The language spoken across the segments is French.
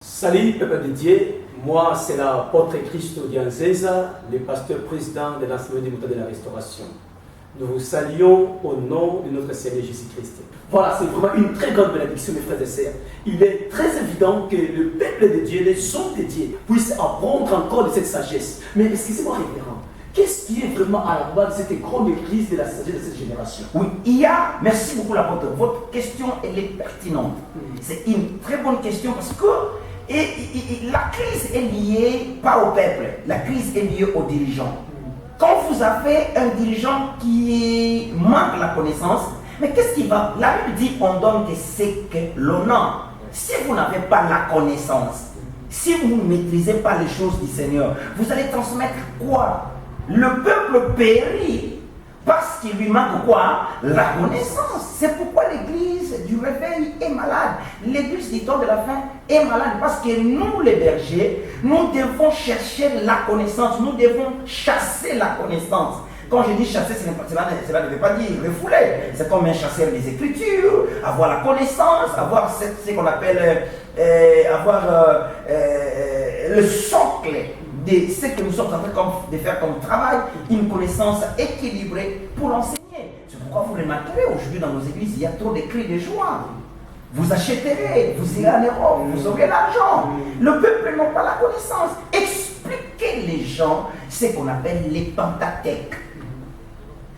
Salut peuple de Dieu, moi c'est l'apôtre Christo Dianzeza, le pasteur président de l'Assemblée des Moutons de la Restauration. Nous vous saluons au nom de notre Seigneur Jésus-Christ. Voilà, c'est vraiment une très grande bénédiction mes frères et sœurs. Il est très évident que le peuple de Dieu, les hommes de Dieu, puissent apprendre encore de cette sagesse. Mais excusez-moi révérend, qu'est-ce qui est vraiment à la base de cette grande église de la sagesse de cette génération? Oui, merci beaucoup l'apôtre, votre question elle est pertinente. C'est une très bonne question parce que la crise est liée pas au peuple, la crise est liée aux dirigeants. Quand vous avez un dirigeant qui manque la connaissance, mais qu'est-ce qui va? La Bible dit on donne que c'est que l'on a. Si vous n'avez pas la connaissance, si vous ne maîtrisez pas les choses du Seigneur, vous allez transmettre quoi? Le peuple périt parce qu'il lui manque quoi? La connaissance. C'est pourquoi l'église du réveil est malade. L'église du temps de la fin est malade parce que nous, les bergers, nous devons chercher la connaissance. Nous devons chasser la connaissance. Quand je dis chasser, cela ne veut pas dire refouler. C'est comme un chasseur des Écritures, avoir la connaissance, avoir ce qu'on appelle le socle de ce que nous sommes en train de faire comme travail, une connaissance équilibrée pour l'enseigner. C'est pourquoi vous remarquerez aujourd'hui dans nos églises, il y a trop de cris de joie. Vous achèterez, vous irez en Europe, vous aurez l'argent. Le peuple n'a pas la connaissance. Expliquez les gens ce qu'on appelle les Pentateuques.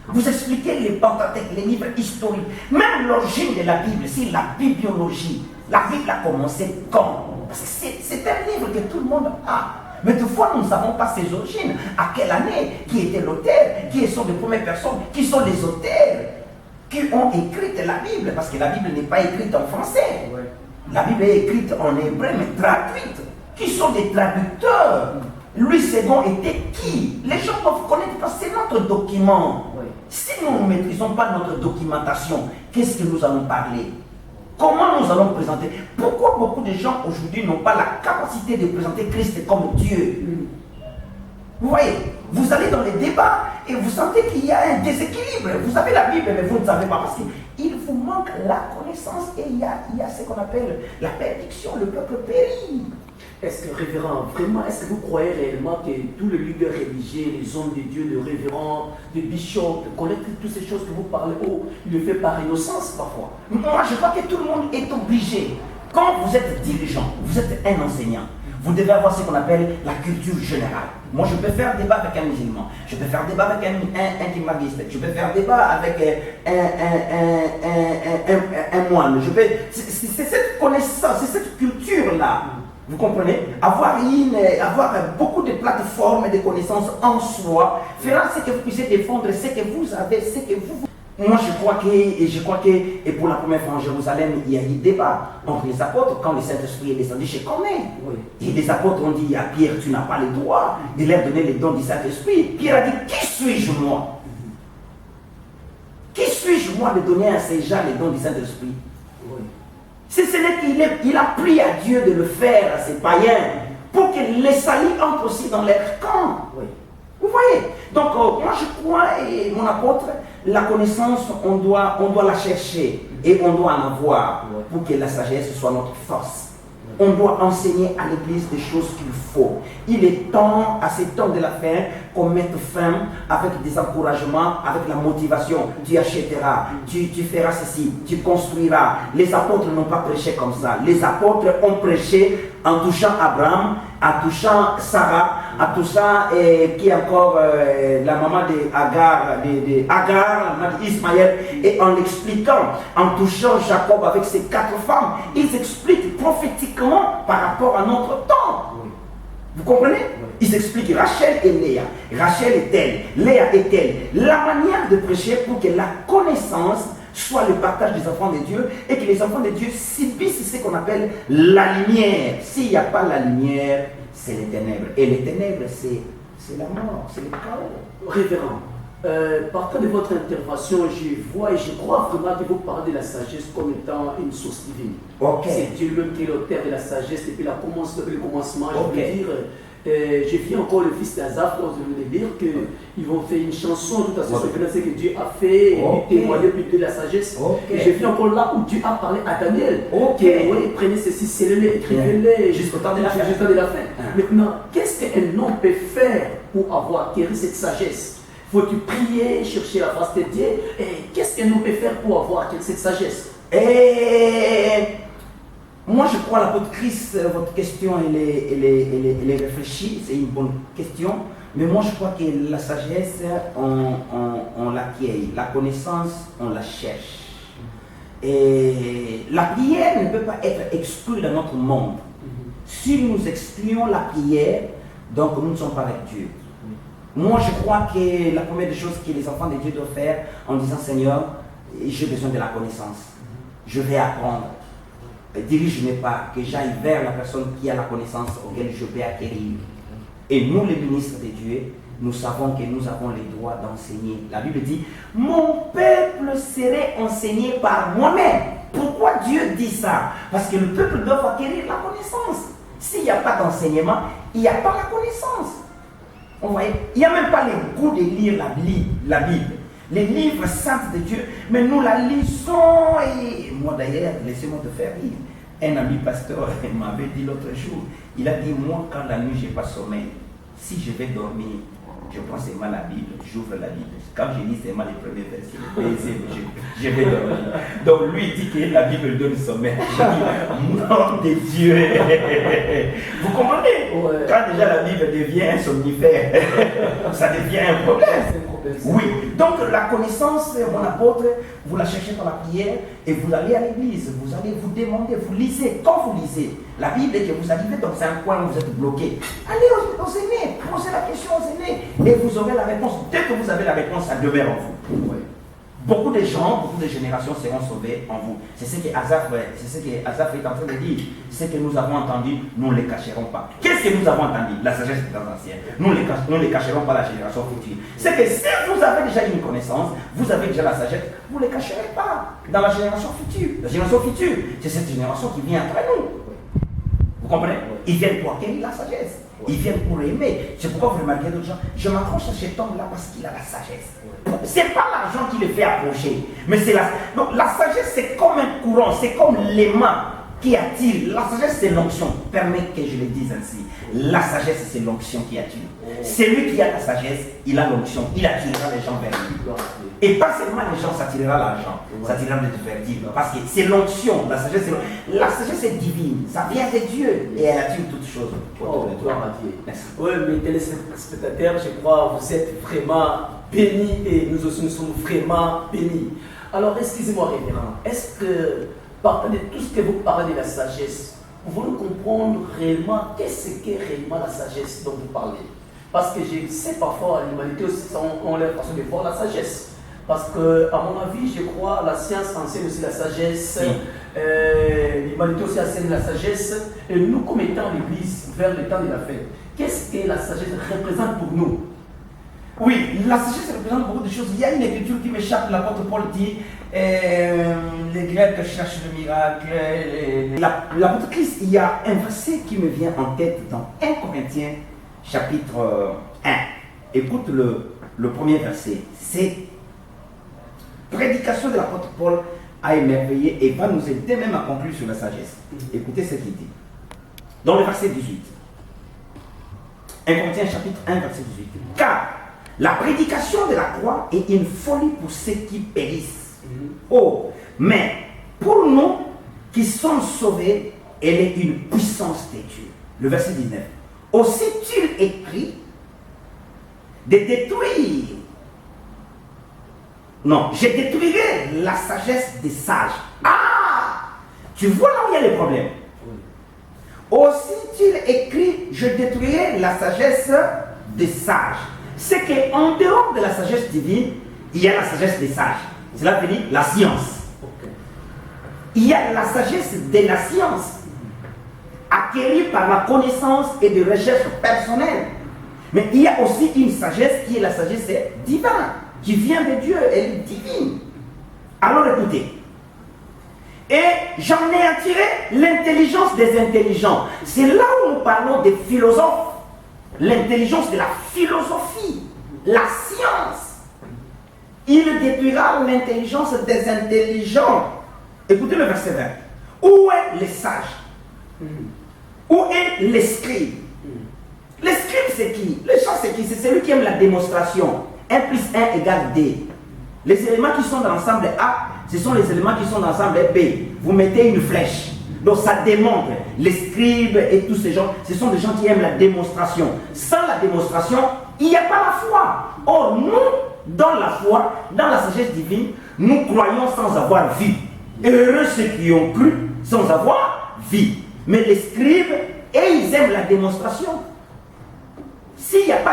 Vous expliquez les Pentateuques, les livres historiques, même l'origine de la Bible, c'est la bibliologie. La Bible a commencé quand? Parce que c'est un livre que tout le monde a. Mais des fois, nous ne savons pas ses origines. À quelle année? Qui était l'auteur? Qui sont les premières personnes? Qui sont les auteurs qui ont écrit la Bible? Parce que la Bible n'est pas écrite en français. Ouais. La Bible est écrite en hébreu, mais traduite. Qui sont des traducteurs? Louis II était qui? Les gens doivent connaître parce que c'est notre document. Ouais. Si nous ne maîtrisons pas notre documentation, qu'est-ce que nous allons parler? Comment nous allons présenter? Pourquoi beaucoup de gens aujourd'hui n'ont pas la capacité de présenter Christ comme Dieu? Vous voyez, vous allez dans les débats et vous sentez qu'il y a un déséquilibre. Vous avez la Bible, mais vous ne savez pas parce qu'il vous manque la connaissance et il y a ce qu'on appelle la perdition, le peuple périt. Est-ce que, révérend, vraiment, est-ce que vous croyez réellement que tous les leaders religieux, les hommes de Dieu, les révérends, les bishops, connaissent toutes ces choses que vous parlez, il le fait par innocence parfois? Moi, je crois que tout le monde est obligé. Quand vous êtes dirigeant, vous êtes un enseignant, vous devez avoir ce qu'on appelle la culture générale. Moi, je peux faire débat avec un musulman, je peux faire débat avec un kimagiste, je peux faire débat avec un moine. C'est cette connaissance, c'est cette culture-là. Vous comprenez? Avoir beaucoup de plateformes et de connaissances en soi fera ce que vous puissiez défendre, ce que vous avez, ce que vous... Moi, je crois que, et pour la première fois en Jérusalem, il y a eu débat entre les apôtres quand le Saint-Esprit est descendu chez Corneille. Oui. Et les apôtres ont dit à Pierre, tu n'as pas le droit de leur donner les dons du Saint-Esprit. Pierre a dit, qui suis-je moi? Qui suis-je moi de donner à ces gens les dons du Saint-Esprit? Oui. Si ce n'est qu'il a pris à Dieu de le faire à ces païens pour que les salis entrent aussi dans leur camp. Oui. Vous voyez? Donc, moi je crois, et mon apôtre, la connaissance, on doit la chercher et on doit en avoir pour que la sagesse soit notre force. On doit enseigner à l'église des choses qu'il faut. Il est temps, à ces temps de la fin, qu'on mette fin avec des encouragements, avec la motivation. Tu achèteras, tu feras ceci, tu construiras. Les apôtres n'ont pas prêché comme ça. Les apôtres ont prêché en touchant Abraham, en touchant Sarah, en touchant qui est encore la maman d'Agar, la maman d'Ismaël, et en l'expliquant, en touchant Jacob avec ses 4 femmes. Ils expliquent prophétiquement par rapport à notre temps. Oui. Vous comprenez? Oui. Ils expliquent Rachel et Léa. Rachel est telle, Léa est telle. La manière de prêcher pour que la connaissance soit le partage des enfants de Dieu et que les enfants de Dieu subissent ce qu'on appelle la lumière. S'il n'y a pas la lumière, c'est les ténèbres. Et les ténèbres, c'est la mort, c'est le chaos. Révérend, Partant de votre intervention, je vois et je crois vraiment que vous parlez de la sagesse comme étant une source divine. Ok. C'est Dieu même qui est l'auteur de la sagesse depuis le commencement. Ok. Je veux dire, j'ai vu encore le fils d'Azaph, quand je voulais dire qu'ils vont faire une chanson tout à fait sur ce que Dieu a fait, et Ok. témoigner plus de la sagesse. Ok. Et j'ai vu encore là où Dieu a parlé à Daniel. Ok. Oui, prenez ceci, scellez-les, écrivez-les Jusqu'au temps de la fin. Jusqu'au temps de la fin. Ah. Maintenant, qu'est-ce qu'un homme peut faire pour avoir acquis cette sagesse? Faut-il prier, chercher la face de Dieu? Et qu'est-ce qu'un homme peut faire pour avoir acquis cette sagesse? Et moi, je crois, l'apôtre Christ, votre question, elle est réfléchie, c'est une bonne question. Mais moi, je crois que la sagesse, on l'acquiert. La connaissance, on la cherche. Et la prière ne peut pas être exclue dans notre monde. Si nous excluons la prière, donc nous ne sommes pas avec Dieu. Moi, je crois que la première des choses que les enfants de Dieu doivent faire en disant Seigneur, j'ai besoin de la connaissance. Je vais apprendre. Dirige-moi pas, que j'aille vers la personne qui a la connaissance auquel je vais acquérir. Et nous, les ministres de Dieu, nous savons que nous avons le droit d'enseigner. La Bible dit, mon peuple serait enseigné par moi-même. Pourquoi Dieu dit ça? Parce que le peuple doit acquérir la connaissance. S'il n'y a pas d'enseignement, il n'y a pas la connaissance. Vous voyez, il n'y a même pas le goût de lire la Bible. Les livres saints de Dieu, mais nous la lisons. Et moi d'ailleurs, laissez-moi te faire rire. Un ami pasteur m'avait dit l'autre jour, il a dit, moi quand la nuit je n'ai pas sommeil, si je vais dormir, je prends seulement la Bible, j'ouvre la Bible. Quand je lis seulement les premiers versets, je vais dormir. Donc lui dit que la Bible donne sommeil. Je dis, nom de Dieu. Vous comprenez? Ouais. Quand déjà la Bible devient un somnifère, ça devient un problème. Oui, donc la connaissance, mon apôtre, vous la cherchez par la prière et vous allez à l'église, vous allez vous demander, vous lisez. Quand vous lisez la Bible et que vous arrivez dans un coin où vous êtes bloqué, allez aux aînés, posez la question aux aînés et vous aurez la réponse. Dès que vous avez la réponse, ça demeure en vous. Oui. Beaucoup de gens, beaucoup de générations seront sauvées en vous. C'est ce que Azaph est en train de dire. Ce que nous avons entendu, nous ne les cacherons pas. Qu'est-ce que nous avons entendu? La sagesse des anciens. Nous ne les cacherons pas à la génération future. C'est que si vous avez déjà une connaissance, vous avez déjà la sagesse, vous ne les cacherez pas dans la génération future. La génération future, c'est cette génération qui vient après nous. Vous comprenez? Ils viennent pour acquérir la sagesse. Ils viennent pour aimer. C'est pourquoi vous remarquez d'autres gens. Je m'accroche à cet homme-là parce qu'il a la sagesse. C'est pas l'argent qui le fait approcher, mais c'est la. Donc la sagesse, c'est comme un courant, c'est comme l'aimant qui attire. La sagesse, c'est l'onction. Permettez que je le dise ainsi. La sagesse, c'est l'onction qui attire. Celui qui a la sagesse, il a l'onction. Il attirera les gens vers lui. Et pas seulement les gens s'attirera l'argent, s'attirera le divertir. Parce que c'est l'onction. La sagesse est divine. Ça vient de Dieu et elle attire toutes choses. Gloire à Dieu. Oui, mes téléspectateurs, je crois que vous êtes vraiment bénis et nous aussi nous sommes vraiment bénis. Alors, excusez-moi, révérend, est-ce que, partant de tout ce que vous parlez de la sagesse, pouvons-nous comprendre réellement qu'est-ce qu'est réellement la sagesse dont vous parlez? Parce que je sais parfois, l'humanité aussi, on a l'impression de voir la sagesse. Parce que, à mon avis, je crois, la science enseigne aussi la sagesse, l'humanité aussi enseigne la sagesse, et nous, comme étant l'Église, vers le temps de la fête, qu'est-ce que la sagesse représente pour nous? Oui, la sagesse représente beaucoup de choses. Il y a une écriture qui m'échappe, l'apôtre Paul dit, les Grecs cherchent le miracle. L'apôtre Christ, il y a un verset qui me vient en tête dans 1 Corinthiens, chapitre 1. Écoute le premier verset. C'est prédication de l'apôtre Paul a émerveillé et va nous aider même à conclure sur la sagesse. Écoutez ce qu'il dit. Dans le verset 18. 1 Corinthiens chapitre 1 verset 18. Car la prédication de la croix est une folie pour ceux qui périssent. Oh, mais pour nous qui sommes sauvés, elle est une puissance de Dieu. Le verset 19. Aussi-il écrit de détruire. Non, je détruirai la sagesse des sages. Ah! Tu vois là où il y a les problèmes. Aussi-il écrit, je détruirai la sagesse des sages. C'est qu'en dehors de la sagesse divine, il y a la sagesse des sages. Cela veut dire la science. Il y a la sagesse de la science, acquérie par la connaissance et de recherche personnelle. Mais il y a aussi une sagesse qui est la sagesse divine. qui vient de Dieu, elle est divine. Alors écoutez. Et j'en ai attiré l'intelligence des intelligents. C'est là où nous parlons des philosophes. L'intelligence de la philosophie, la science. Il détruira l'intelligence des intelligents. Écoutez le verset 20. Où est le sage? Où est le scribe? Le scribe c'est qui? Le sage c'est qui? C'est celui qui aime la démonstration. 1 plus 1 égale 2. Les éléments qui sont dans l'ensemble A, ce sont les éléments qui sont dans l'ensemble B. Vous mettez une flèche. Donc ça démontre. Les scribes et tous ces gens, ce sont des gens qui aiment la démonstration. Sans la démonstration, il n'y a pas la foi. Or, nous, dans la foi, dans la sagesse divine, nous croyons sans avoir vu. Heureux ceux qui ont cru sans avoir vu. Mais les scribes, et ils aiment la démonstration. S'il n'y a pas